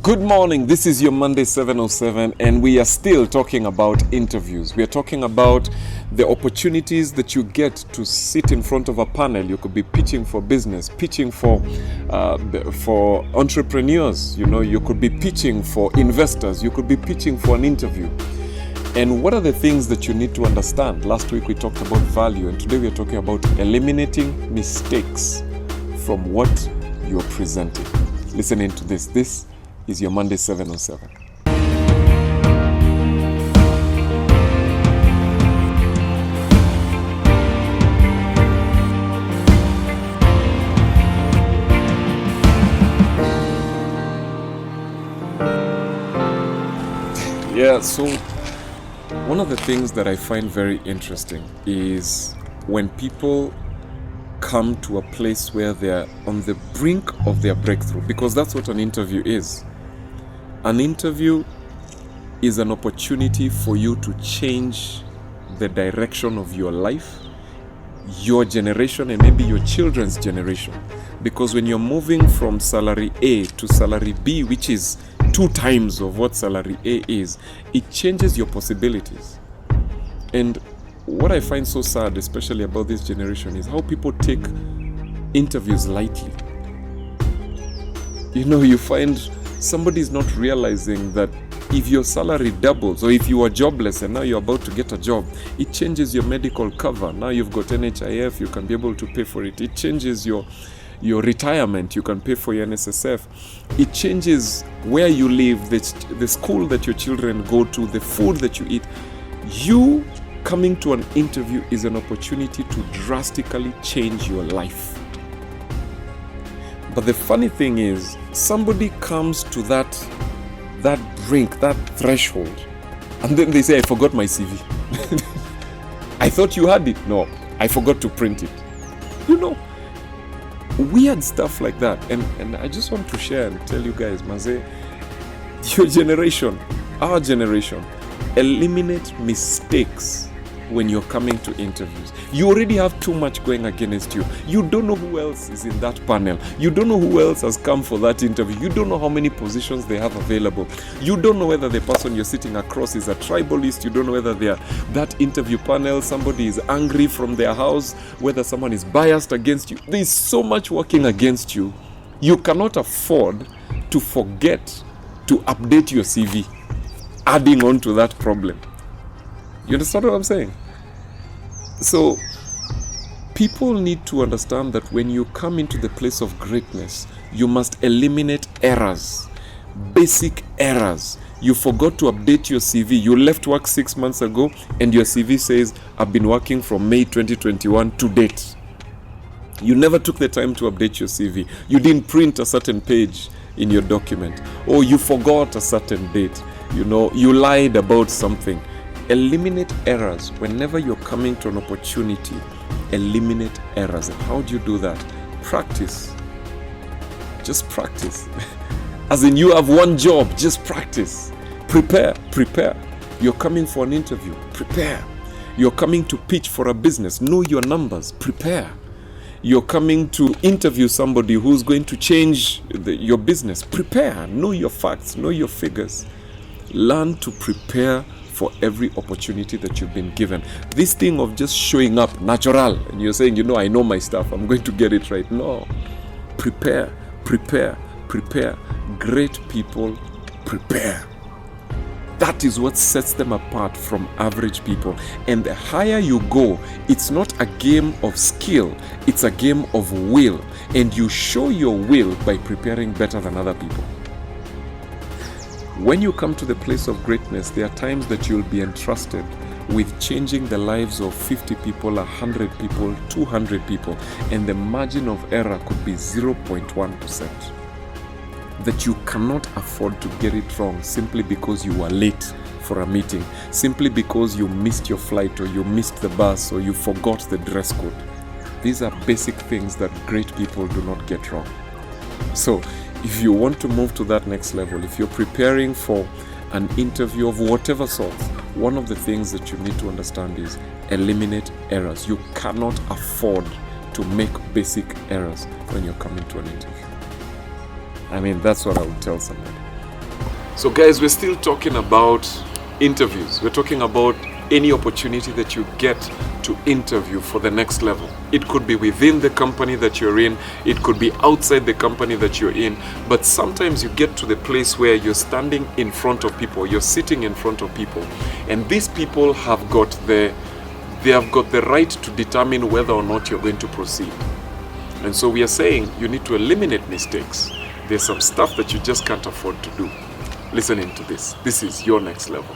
Good morning. This is your Monday 707, and we are still talking about interviews. We are talking about the opportunities that you get to sit in front of a panel. You could be pitching for business, pitching for entrepreneurs. You could be pitching for investors. You could be pitching for an interview. And what are the things that you need to understand? Last week we talked about value, and today we are talking about eliminating mistakes from what you're presenting. Listen into this. This is your Monday 707. So one of the things that I find very interesting is when people come to a place where they're on the brink of their breakthrough, because that's what an interview is. An interview is an opportunity for you to change the direction of your life, your generation, and maybe your children's generation. Because when you're moving from salary A to salary B, which is 2 times of what salary A is, it changes your possibilities. And what I find so sad, especially about this generation, is how people take interviews lightly. You find somebody's not realizing that if your salary doubles, or if you are jobless and now you're about to get a job, it changes your medical cover. Now you've got NHIF, you can be able to pay for it. It changes your retirement, you can pay for your NSSF. It changes where you live, the school that your children go to, the food that you eat. You coming to an interview is an opportunity to drastically change your life. But the funny thing is, somebody comes to that brink, that threshold, and then they say, I forgot my CV. I thought you had it. No, I forgot to print it. Weird stuff like that. And I just want to share and tell you guys, Maze, your generation, our generation, eliminate mistakes when you're coming to interviews. You already have too much going against you. You don't know who else is in that panel. You don't know who else has come for that interview. You don't know how many positions they have available. You don't know whether the person you're sitting across is a tribalist. You don't know whether that interview panel, somebody is angry from their house, whether someone is biased against you. There's so much working against you. You cannot afford to forget to update your CV, adding on to that problem. You understand what I'm saying? So, people need to understand that when you come into the place of greatness, you must eliminate errors, basic errors. You forgot to update your CV. You left work 6 months ago and your CV says, I've been working from May 2021 to date. You never took the time to update your CV. You didn't print a certain page in your document. Or you forgot a certain date. You lied about something. Eliminate errors. Whenever you're coming to an opportunity, eliminate errors. And how do you do that? Practice. Just practice. As in, you have one job, just practice. Prepare. You're coming for an interview, prepare. You're coming to pitch for a business, know your numbers, prepare. You're coming to interview somebody who's going to change your business, prepare. Know your facts, know your figures. Learn to prepare for every opportunity that you've been given. This thing of just showing up natural and you're saying, I know my stuff, I'm going to get it right. No. Prepare. Great people prepare. That is what sets them apart from average people. And the higher you go, it's not a game of skill, it's a game of will. And you show your will by preparing better than other people. When you come to the place of greatness, there are times that you'll be entrusted with changing the lives of 50 people, 100 people, 200 people, and the margin of error could be 0.1%. That you cannot afford to get it wrong simply because you were late for a meeting, simply because you missed your flight, or you missed the bus, or you forgot the dress code. These are basic things that great people do not get wrong. So, if you want to move to that next level, if you're preparing for an interview of whatever sort, one of the things that you need to understand is eliminate errors. You cannot afford to make basic errors when you're coming to an interview. That's what I would tell somebody. So guys, we're still talking about interviews. We're talking about any opportunity that you get to interview for the next level. It could be within the company that you're in, it could be outside the company that you're in, but sometimes you get to the place where you're standing in front of people, you're sitting in front of people, and these people have got the right to determine whether or not you're going to proceed. And so we are saying you need to eliminate mistakes. There's some stuff that you just can't afford to do. Listen into this. This is your next level.